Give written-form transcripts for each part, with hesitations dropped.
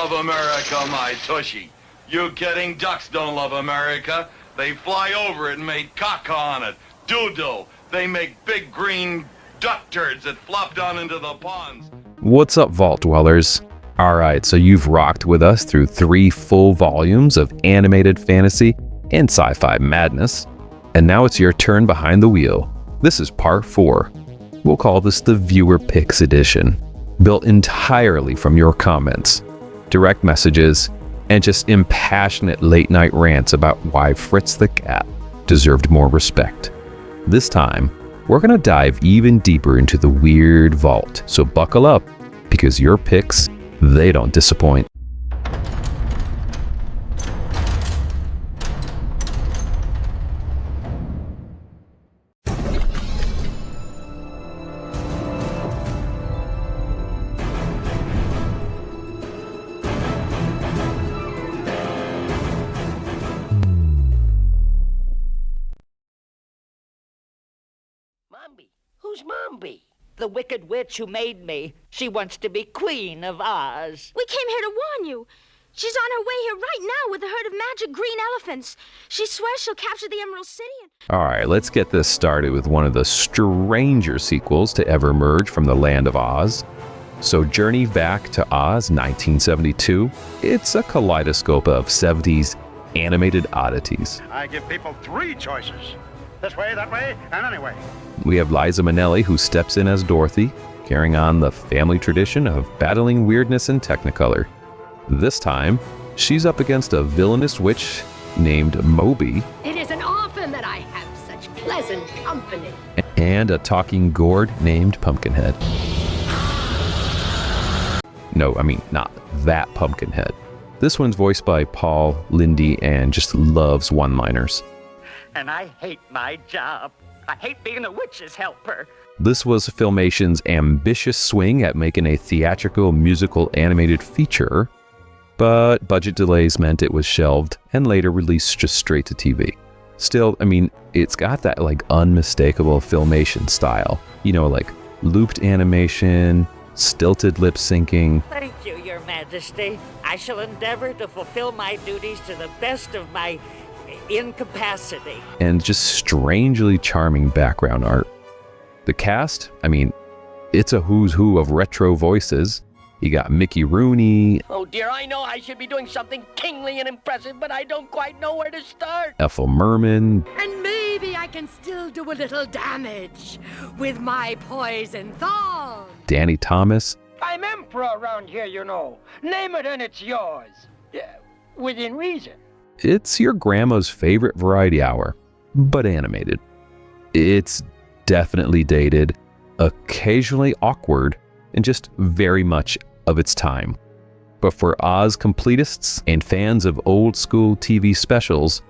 love America, my tushy. You kidding? Ducks don't love America. They fly over it and make caca on it. Doo-doo. They make big green duck turds that flop down into the ponds. What's up, Vault Dwellers? Alright, so you've rocked with us through 3 full volumes of animated fantasy and sci-fi madness, and now it's your turn behind the wheel. This is part 4. We'll call this the Viewer Picks Edition, built entirely from your comments, direct messages, and just impassionate late-night rants about why Fritz the Cat deserved more respect. This time, we're going to dive even deeper into the weird vault, so buckle up, because your picks, they don't disappoint. Mombi? Who's Mombi? The wicked witch who made me. She wants to be Queen of Oz. We came here to warn you. She's on her way here right now with a herd of magic green elephants. She swears she'll capture the Emerald City and... Alright, let's get this started with one of the stranger sequels to ever emerge from the land of Oz. So Journey Back to Oz 1972. It's a kaleidoscope of 70s animated oddities. I give people 3 choices. This way, that way, and anyway. We have Liza Minnelli, who steps in as Dorothy, carrying on the family tradition of battling weirdness in Technicolor. This time, she's up against a villainous witch named Moby. It isn't often that I have such pleasant company. And a talking gourd named Pumpkinhead. No, I mean, not that Pumpkinhead. This one's voiced by Paul Lindy and just loves one-liners. And I hate my job. I hate being a witch's helper. This was Filmation's ambitious swing at making a theatrical musical animated feature, but budget delays meant it was shelved and later released just straight to TV. Still, I mean, it's got that like unmistakable Filmation style. You know, like looped animation, stilted lip syncing. Thank you, Your Majesty. I shall endeavor to fulfill my duties to the best of my incapacity. And just strangely charming background art. The cast, I mean, it's a who's who of retro voices. You got Mickey Rooney. Oh dear, I know I should be doing something kingly and impressive, but I don't quite know where to start. Ethel Merman. And maybe I can still do a little damage with my poison thorn. Danny Thomas. I'm emperor around here, you know. Name it and it's yours. Within reason. It's your grandma's favorite variety hour, but animated. It's definitely dated, occasionally awkward, and just very much of its time. But for Oz completists and fans of old school TV specials,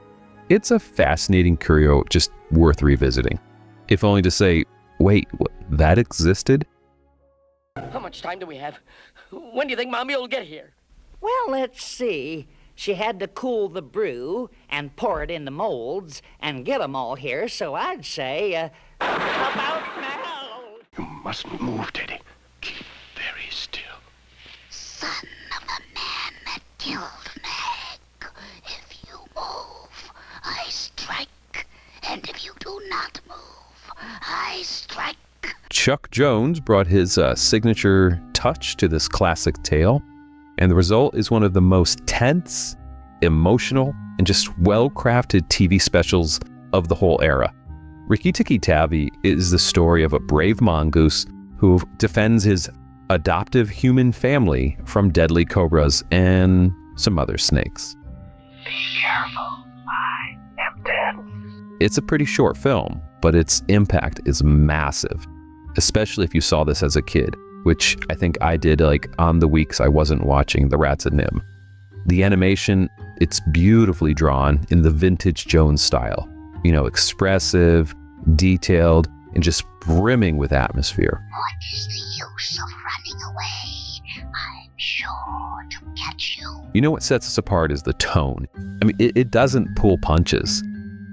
it's a fascinating curio just worth revisiting. If only to say, wait, what, that existed? How much time do we have? When do you think Mommy will get here? Well, let's see. She had to cool the brew and pour it in the molds and get 'em all here, so I'd say, about now. You mustn't move, Teddy. Keep very still. Son of the man that killed Meg, if you move, I strike. And if you do not move, I strike. Chuck Jones brought his signature touch to this classic tale, and the result is one of the most tense, emotional, and just well-crafted TV specials of the whole era. Rikki-Tikki-Tavi is the story of a brave mongoose who defends his adoptive human family from deadly cobras and some other snakes. Be careful, I am dead. It's a pretty short film, but its impact is massive, especially if you saw this as a kid, which I think I did like on the weeks I wasn't watching The Rats and Nim. The animation, it's beautifully drawn in the vintage Jones style. You know, expressive, detailed, and just brimming with atmosphere. What is the use of running away? I'm sure to catch you. You know what sets us apart is the tone. I mean, it doesn't pull punches.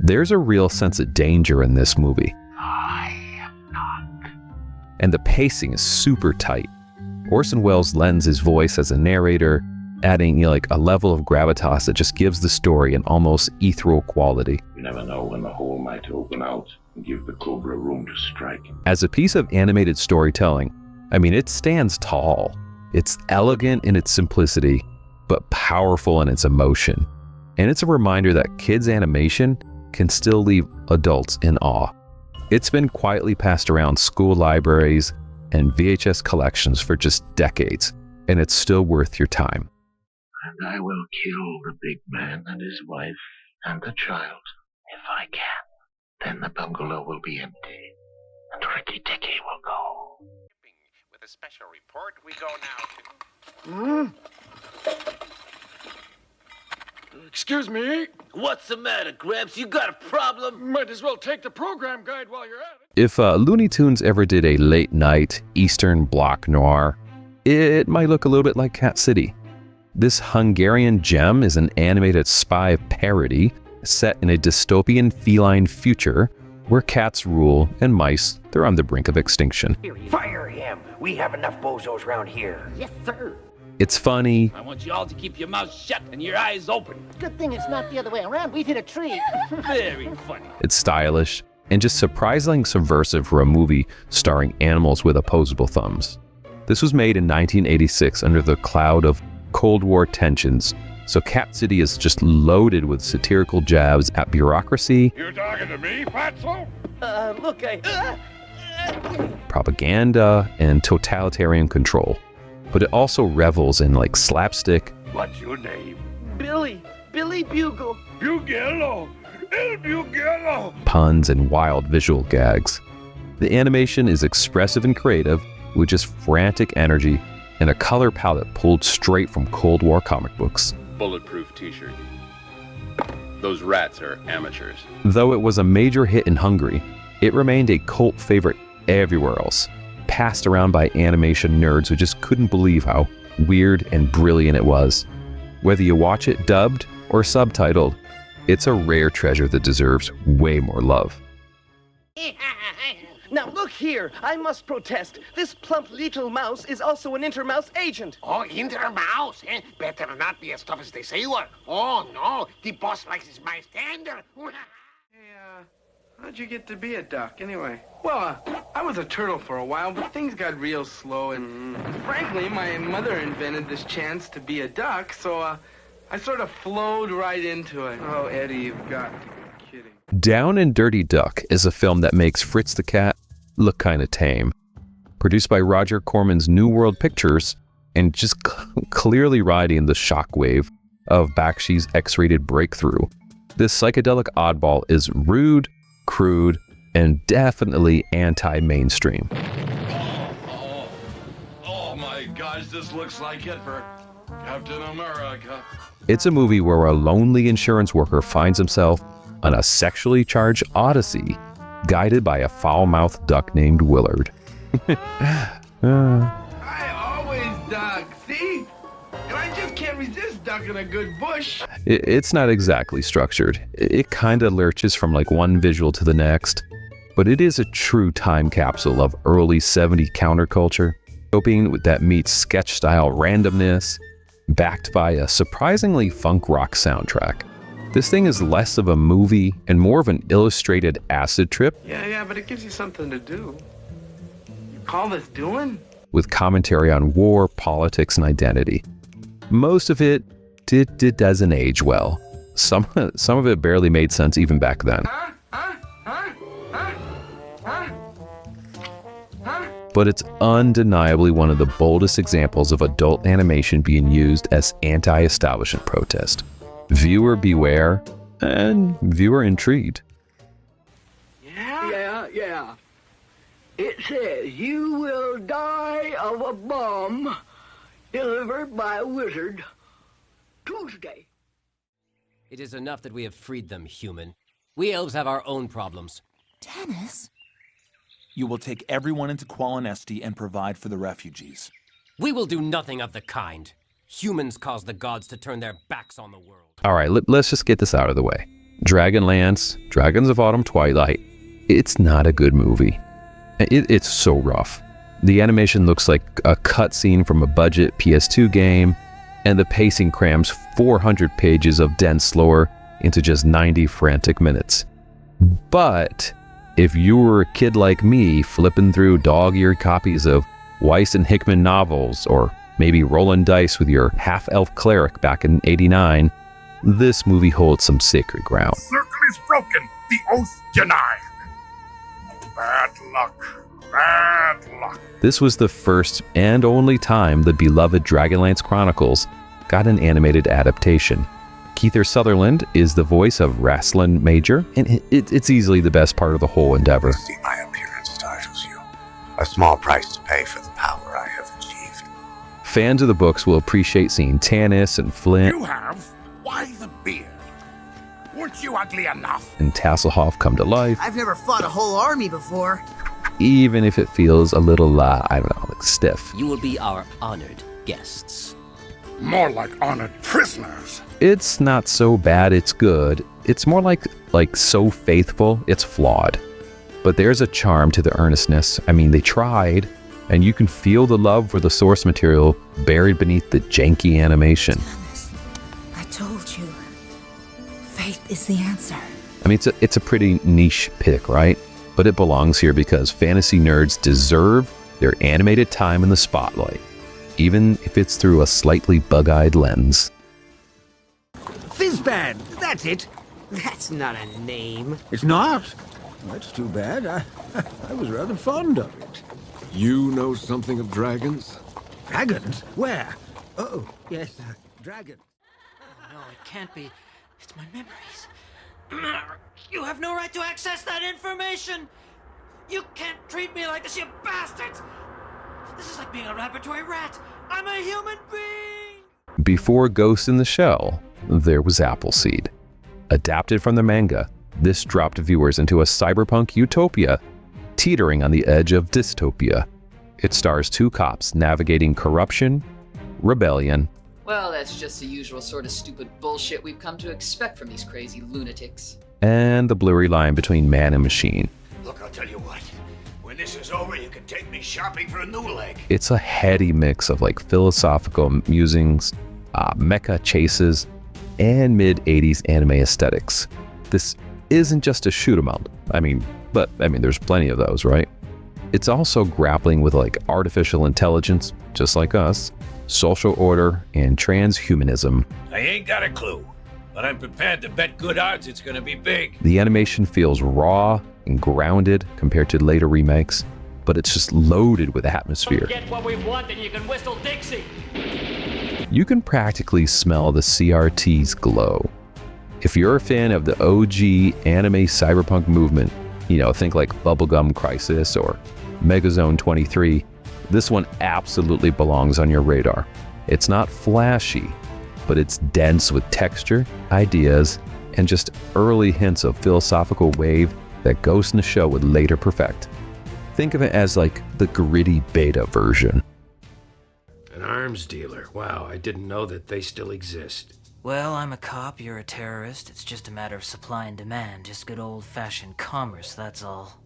There's a real sense of danger in this movie. I am not. And the pacing is super tight. Orson Welles lends his voice as a narrator, adding like a level of gravitas that just gives the story an almost ethereal quality. You never know when the hole might open out and give the cobra room to strike. As a piece of animated storytelling, I mean, it stands tall. It's elegant in its simplicity, but powerful in its emotion. And it's a reminder that kids' animation can still leave adults in awe. It's been quietly passed around school libraries and VHS collections for just decades, and it's still worth your time. And I will kill the big man and his wife and the child, if I can. Then the bungalow will be empty, and Rikki-Tikki will go. With a special report, we go now to... Excuse me? What's the matter, Gramps? You got a problem? Might as well take the program guide while you're at it. If Looney Tunes ever did a late-night Eastern block noir, it might look a little bit like Cat City. This Hungarian gem is an animated spy parody set in a dystopian feline future where cats rule and mice, they're on the brink of extinction. Fire him! We have enough bozos around here. Yes, sir. It's funny. I want you all to keep your mouths shut and your eyes open. Good thing it's not the other way around. We've hit a tree. Very funny. It's stylish and just surprisingly subversive for a movie starring animals with opposable thumbs. This was made in 1986 under the cloud of Cold War tensions, so Cat City is just loaded with satirical jabs at bureaucracy. You talking to me, Fatso? Look, Propaganda, and totalitarian control. But it also revels in like slapstick. What's your name? Billy Bugle. Bugello. El Bugello. Puns and wild visual gags. The animation is expressive and creative, with just frantic energy and a color palette pulled straight from Cold War comic books. Bulletproof t-shirt. Those rats are amateurs. Though it was a major hit in Hungary, it remained a cult favorite everywhere else, passed around by animation nerds who just couldn't believe how weird and brilliant it was. Whether you watch it dubbed or subtitled, it's a rare treasure that deserves way more love. Now look here, I must protest. This plump little mouse is also an Intermouse agent. Oh, Intermouse? Eh? Better not be as tough as they say you are. Oh, no, the boss likes his mice tender. Hey, how'd you get to be a duck, anyway? Well, I was a turtle for a while, but things got real slow, and frankly, my mother invented this chance to be a duck, so I sort of flowed right into it. Oh, Eddie, you've got to be kidding. Down and Dirty Duck is a film that makes Fritz the Cat look kind of tame. Produced by Roger Corman's New World Pictures, and just clearly riding the shockwave of Bakshi's X-rated breakthrough. This psychedelic oddball is rude, crude, and definitely anti-mainstream. Oh my gosh, this looks like it for Captain America. It's a movie where a lonely insurance worker finds himself on a sexually charged odyssey, guided by a foul-mouthed duck named Willard. I always duck, see? And I just can't resist ducking a good bush. It's not exactly structured. It kind of lurches from like one visual to the next, but it is a true time capsule of early 70s counterculture, hoping that meets sketch-style randomness, backed by a surprisingly funk rock soundtrack. This thing is less of a movie and more of an illustrated acid trip. Yeah, but it gives you something to do. You call this doing? With commentary on war, politics, and identity. Most of it doesn't age well. Some of it barely made sense even back then. But it's undeniably one of the boldest examples of adult animation being used as anti-establishment protest. Viewer beware, and viewer intrigued. Yeah. It says you will die of a bomb delivered by a wizard Tuesday. It is enough that we have freed them, human. We elves have our own problems. Dennis? You will take everyone into Qualinesti and provide for the refugees. We will do nothing of the kind. Humans caused the gods to turn their backs on the world. All right, let's just get this out of the way. Dragonlance, Dragons of Autumn, Twilight. It's not a good movie. It's so rough. The animation looks like a cutscene from a budget PS2 game. and the pacing crams 400 pages of dense lore into just 90 frantic minutes. But if you were a kid like me flipping through dog-eared copies of Weiss and Hickman novels, or maybe rolling dice with your half-elf cleric back in '89, this movie holds some sacred ground. Circle is broken, the oath denied. Bad luck, bad luck. This was the first and only time the beloved Dragonlance Chronicles got an animated adaptation. Kiefer Sutherland is the voice of Rasslin Major, and it's easily the best part of the whole endeavor. See, my appearance titles you. A small price to pay for the power I have achieved. Fans of the books will appreciate seeing Tanis and Flint. You have? Why the beard? Weren't you ugly enough? And Tasselhoff come to life. I've never fought a whole army before. Even if it feels a little, I don't know, like stiff. You will be our honored guests. More like honored prisoners. It's not so bad, it's good. It's more like so faithful, it's flawed. But there's a charm to the earnestness. I mean, they tried, and you can feel the love for the source material buried beneath the janky animation. I told you, faith is the answer. I mean, it's a pretty niche pick, right? But it belongs here because fantasy nerds deserve their animated time in the spotlight, even if it's through a slightly bug-eyed lens. Fizzbad, that's it. That's not a name. It's not? That's too bad. I was rather fond of it. You know something of dragons? Dragons? Where? Oh, yes, dragon. No, it can't be. It's my memories. You have no right to access that information! You can't treat me like this, you bastards! This is like being a laboratory rat! I'm a human being! Before Ghost in the Shell, there was Appleseed. Adapted from the manga, this dropped viewers into a cyberpunk utopia, teetering on the edge of dystopia. It stars two cops navigating corruption, rebellion. Well, that's just the usual sort of stupid bullshit we've come to expect from these crazy lunatics. And the blurry line between man and machine. Look, I'll tell you what. When this is over, you can take me shopping for a new leg. It's a heady mix of philosophical musings, mecha chases, and mid-'80s anime aesthetics. This isn't just a shoot 'em up. I mean, there's plenty of those, right? It's also grappling with artificial intelligence, just like us, social order, and transhumanism. I ain't got a clue, but I'm prepared to bet good odds it's gonna be big. The animation feels raw and grounded compared to later remakes, but it's just loaded with atmosphere. Get what we want and you can whistle Dixie! You can practically smell the CRT's glow. If you're a fan of the OG anime cyberpunk movement, think like Bubblegum Crisis or Megazone 23, this one absolutely belongs on your radar. It's not flashy, but it's dense with texture, ideas, and just early hints of philosophical wave that Ghost in the Shell would later perfect. Think of it as the gritty beta version. An arms dealer. Wow, I didn't know that they still exist. Well, I'm a cop, you're a terrorist. It's just a matter of supply and demand. Just good old-fashioned commerce, that's all.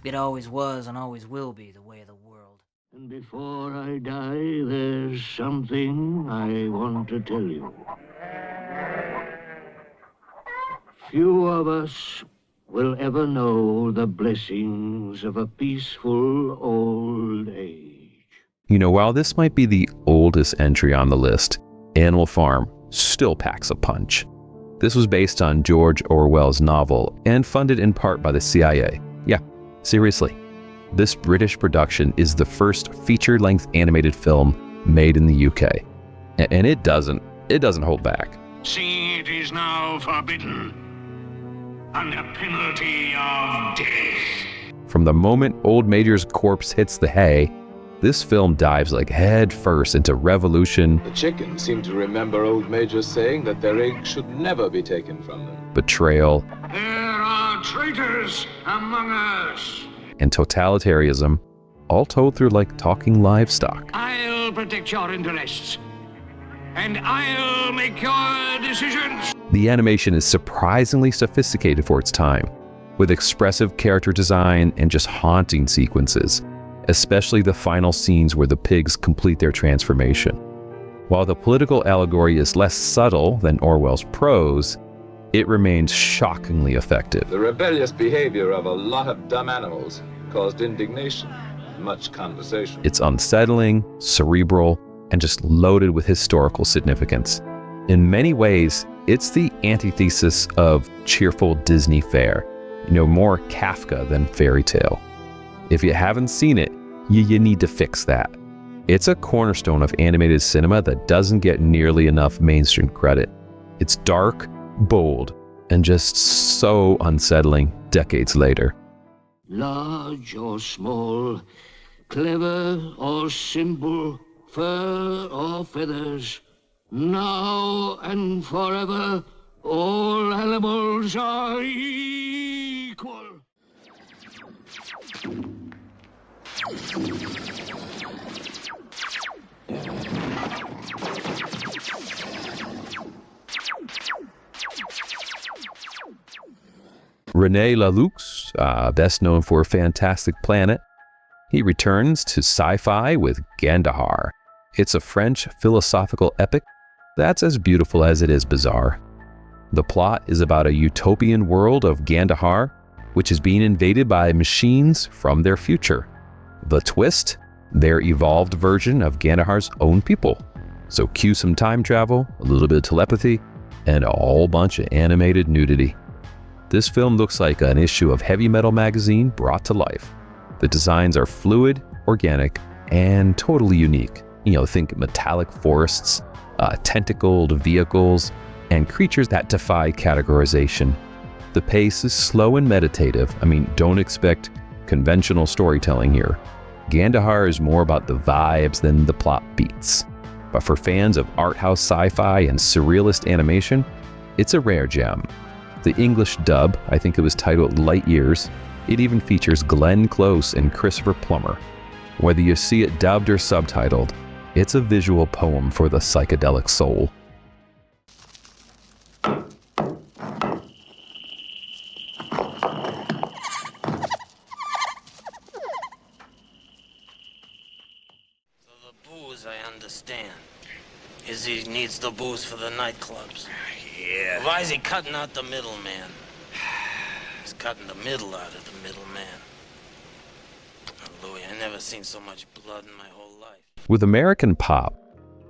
It always was and always will be the way of the world. And before I die, there's something I want to tell you. Few of us will ever know the blessings of a peaceful old age. While this might be the oldest entry on the list, Animal Farm still packs a punch. This was based on George Orwell's novel and funded in part by the CIA. Yeah, seriously. This British production is the first feature-length animated film made in the UK. And it doesn't hold back. See, it is now forbidden, under penalty of death. From the moment Old Major's corpse hits the hay, this film dives head first into revolution. The chickens seem to remember Old Major saying that their eggs should never be taken from them. Betrayal. There are traitors among us. And totalitarianism, all told through talking livestock. I'll protect your interests, and I'll make your decisions. The animation is surprisingly sophisticated for its time, with expressive character design and just haunting sequences, especially the final scenes where the pigs complete their transformation. While the political allegory is less subtle than Orwell's prose, it remains shockingly effective. The rebellious behavior of a lot of dumb animals caused indignation, much conversation. It's unsettling, cerebral, and just loaded with historical significance. In many ways, it's the antithesis of cheerful Disney fare, more Kafka than fairy tale. If you haven't seen it, you need to fix that. It's a cornerstone of animated cinema that doesn't get nearly enough mainstream credit. It's dark, bold, and just so unsettling decades later. Large or small, clever or simple, fur or feathers, now and forever, all animals are equal. René Laloux, best known for Fantastic Planet, he returns to sci-fi with Gandahar. It's a French philosophical epic that's as beautiful as it is bizarre. The plot is about a utopian world of Gandahar, which is being invaded by machines from their future. The twist? Their evolved version of Gandahar's own people. So cue some time travel, a little bit of telepathy, and a whole bunch of animated nudity. This film looks like an issue of Heavy Metal magazine brought to life. The designs are fluid, organic, and totally unique. Think metallic forests, tentacled vehicles, and creatures that defy categorization. The pace is slow and meditative. Don't expect conventional storytelling here. Gandahar is more about the vibes than the plot beats. But for fans of art house sci-fi and surrealist animation, it's a rare gem. The English dub, I think it was titled Light Years, it even features Glenn Close and Christopher Plummer. Whether you see it dubbed or subtitled, it's a visual poem for the psychedelic soul. I understand. Izzy needs the booze for the nightclubs. Yeah. Why is he cutting out the middleman? He's cutting the middle out of the middleman. Oh, Louis, I never seen so much blood in my whole life. With American pop,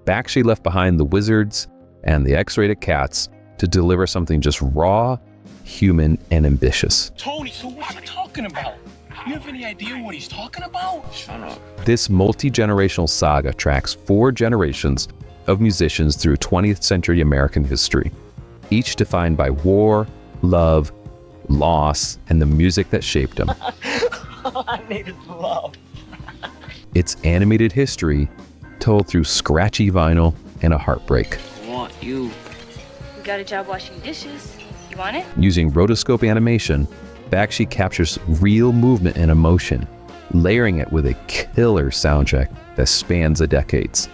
Bakshi left behind the Wizards and the X-rated Cats to deliver something just raw, human, and ambitious. Tony, so what are you talking about? You have any idea what he's talking about? Shut up. This multi-generational saga tracks 4 generations of musicians through 20th century American history, each defined by war, love, loss, and the music that shaped them. I needed love. It's animated history told through scratchy vinyl and a heartbreak. I want you. We got a job washing dishes. You want it? Using rotoscope animation, Bakshi captures real movement and emotion, layering it with a killer soundtrack that spans the decades.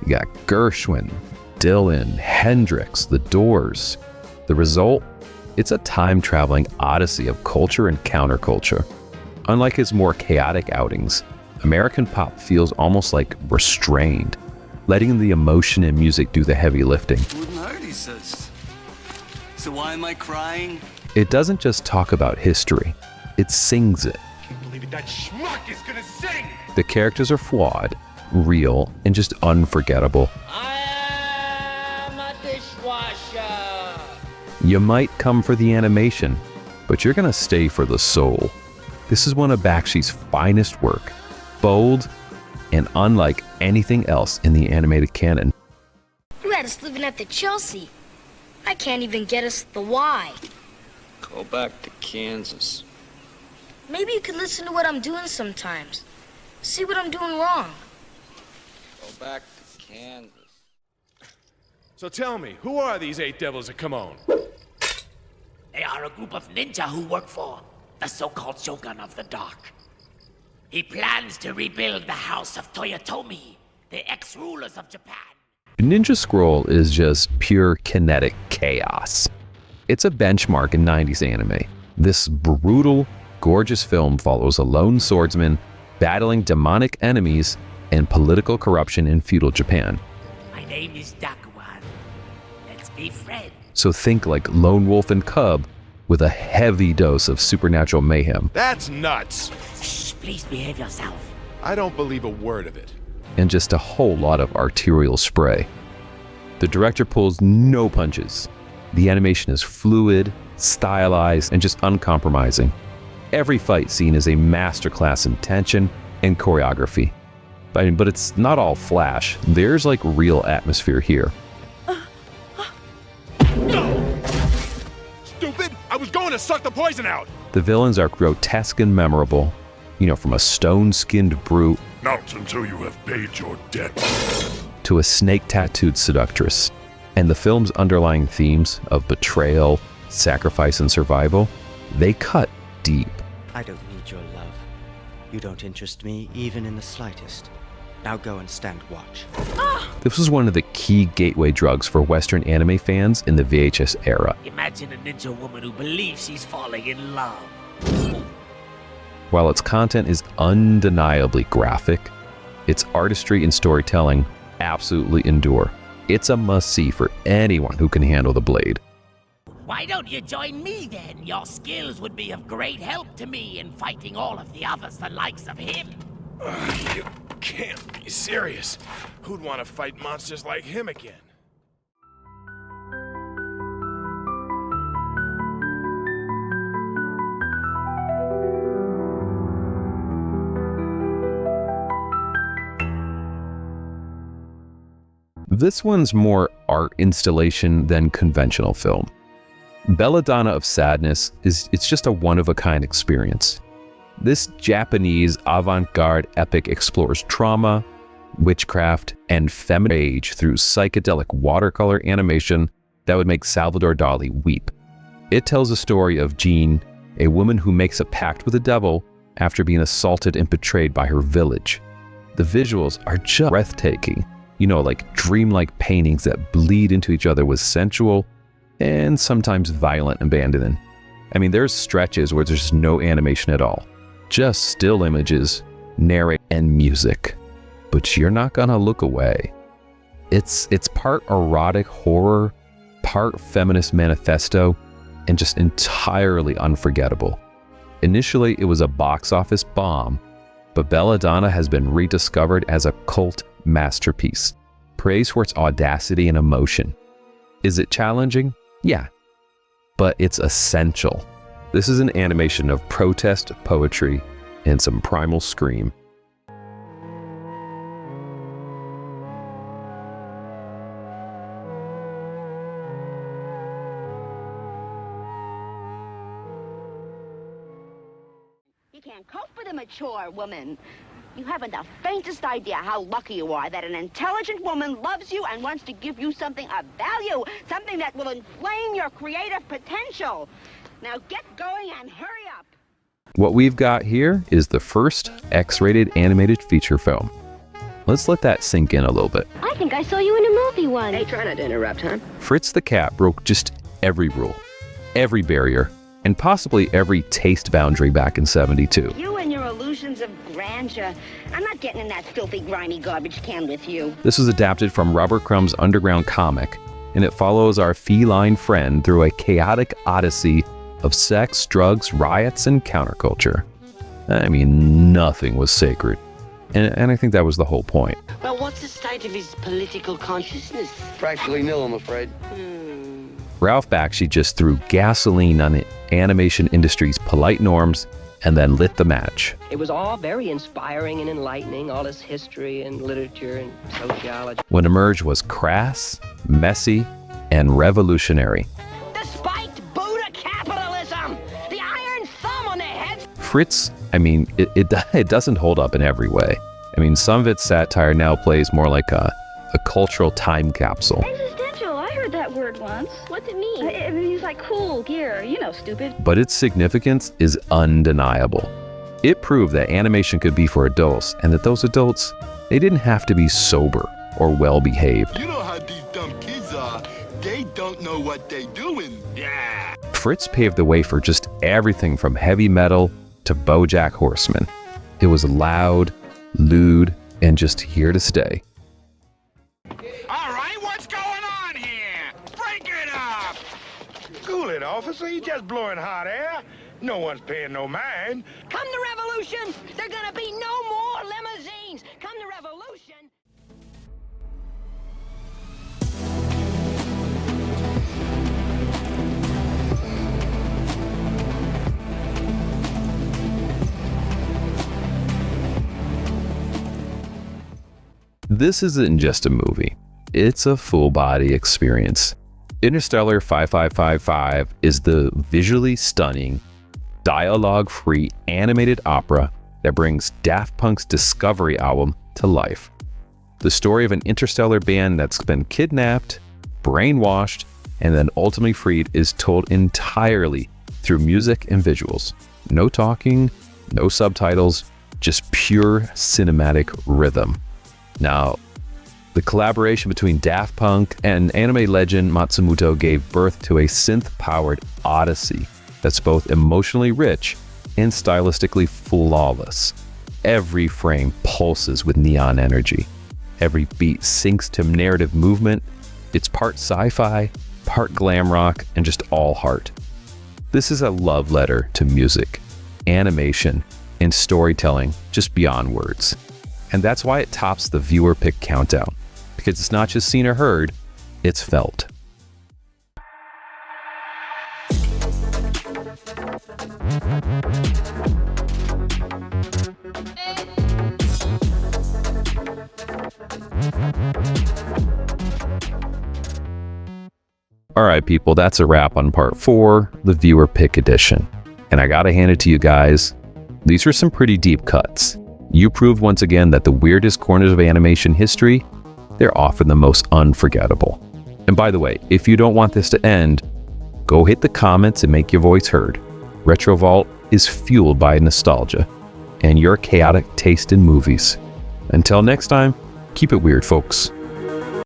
You got Gershwin, Dylan, Hendrix, The Doors. The result? It's a time-traveling odyssey of culture and counterculture. Unlike his more chaotic outings, American pop feels almost like restrained, letting the emotion and music do the heavy lifting. Wouldn't hurt, he says. So why am I crying? It doesn't just talk about history, it sings it. I can't believe it, that schmuck is gonna sing! The characters are flawed, real, and just unforgettable. I am a dishwasher. You might come for the animation, but you're gonna stay for the soul. This is one of Bakshi's finest work, bold, and unlike anything else in the animated canon. You had us living at the Chelsea. I can't even get us the Y. Go back to Kansas. Maybe you could listen to what I'm doing sometimes. See what I'm doing wrong. Go back to Kansas. So tell me, who are these 8 devils that come on? They are a group of ninja who work for the so-called Shogun of the Dark. He plans to rebuild the house of Toyotomi, the ex-rulers of Japan. Ninja Scroll is just pure kinetic chaos. It's a benchmark in 90s anime. This brutal, gorgeous film follows a lone swordsman battling demonic enemies and political corruption in feudal Japan. My name is Dakuan. Let's be friends. So think like Lone Wolf and Cub with a heavy dose of supernatural mayhem. That's nuts. Shh, please behave yourself. I don't believe a word of it. And just a whole lot of arterial spray. The director pulls no punches. The animation is fluid, stylized, and just uncompromising. Every fight scene is a masterclass in tension and choreography. But it's not all flash. There's like real atmosphere here. Stupid! I was going to suck the poison out! The villains are grotesque and memorable. You know, from a stone-skinned brute Not until you have paid your debt. to a snake-tattooed seductress. And the film's underlying themes of betrayal, sacrifice, and survival, they cut deep. I don't need your love. You don't interest me even in the slightest. Now go and stand watch. This was one of the key gateway drugs for Western anime fans in the VHS era. Imagine a ninja woman who believes she's falling in love. While its content is undeniably graphic, its artistry and storytelling absolutely endure. It's a must-see for anyone who can handle the blade. Why don't you join me then? Your skills would be of great help to me in fighting all of the others the likes of him. You can't be serious. Who'd want to fight monsters like him again? This one's more art installation than conventional film. Belladonna of Sadness it's just a one-of-a-kind experience. This Japanese avant-garde epic explores trauma, witchcraft, and feminine rage through psychedelic watercolor animation that would make Salvador Dali weep. It tells a story of Jean, a woman who makes a pact with the devil after being assaulted and betrayed by her village. The visuals are just breathtaking, you know, like dreamlike paintings that bleed into each other with sensual and sometimes violent abandon. I mean, there's stretches where there's no animation at all. Just still images, narrate, and music. But you're not gonna look away. It's part erotic horror, part feminist manifesto, and just entirely unforgettable. Initially, it was a box office bomb, but Belladonna has been rediscovered as a cult masterpiece, praised for its audacity and emotion. Is it challenging? Yeah, but it's essential. This is an animation of protest, poetry, and some primal scream. You can't cope with a mature woman. You haven't the faintest idea how lucky you are that an intelligent woman loves you and wants to give you something of value, something that will inflame your creative potential. Now get going and hurry up. What we've got here is the first X-rated animated feature film. Let's let that sink in a little bit. I think I saw you in a movie once. Hey, try not to interrupt, huh? Fritz the Cat broke just every rule, every barrier, and possibly every taste boundary back in '72. You and your illusions of grandeur. I'm not getting in that filthy, grimy garbage can with you. This was adapted from Robert Crumb's underground comic, and it follows our feline friend through a chaotic odyssey of sex, drugs, riots, and counterculture. I mean, nothing was sacred. And I think that was the whole point. Well, what's the state of his political consciousness? Practically nil, I'm afraid. Ralph Bakshi just threw gasoline on the animation industry's polite norms and then lit the match. It was all very inspiring and enlightening, all his history and literature and sociology. What emerged was crass, messy, and revolutionary. Despite Buddha capitalism, the iron thumb on their heads. Fritz, I mean, it doesn't hold up in every way. I mean, some of its satire now plays more like a cultural time capsule. Existential, I heard that word once. What's it mean? It means like cool, gear, you know, stupid. But its significance is undeniable. It proved that animation could be for adults, and that those adults, they didn't have to be sober or well-behaved. You know how these dumb kids are. They don't know what they're doing. Yeah. Fritz paved the way for just everything from heavy metal to BoJack Horseman. It was loud, lewd, and just here to stay. All right, Cool it, officer. He's just blowing hot air. No one's paying no mind. Come the revolution, there's gonna be no more limousines. Come the revolution. This isn't just a movie. It's a full-body experience. Interstellar 5555 is the visually stunning, dialogue-free animated opera that brings Daft Punk's Discovery album to life. The story of an interstellar band that's been kidnapped, brainwashed, and then ultimately freed is told entirely through music and visuals. No talking, no subtitles, just pure cinematic rhythm. Now, the collaboration between Daft Punk and anime legend Matsumoto gave birth to a synth-powered odyssey that's both emotionally rich and stylistically flawless. Every frame pulses with neon energy. Every beat syncs to narrative movement. It's part sci-fi, part glam rock, and just all heart. This is a love letter to music, animation, and storytelling just beyond words. And that's why it tops the viewer pick countdown, because it's not just seen or heard, it's felt. All right, people, that's a wrap on part 4, the viewer pick edition. And I gotta hand it to you guys, these are some pretty deep cuts. You proved once again that the weirdest corners of animation history, they're often the most unforgettable. And by the way, if you don't want this to end, go hit the comments and make your voice heard. Retro Vault is fueled by nostalgia and your chaotic taste in movies. Until next time, keep it weird, folks.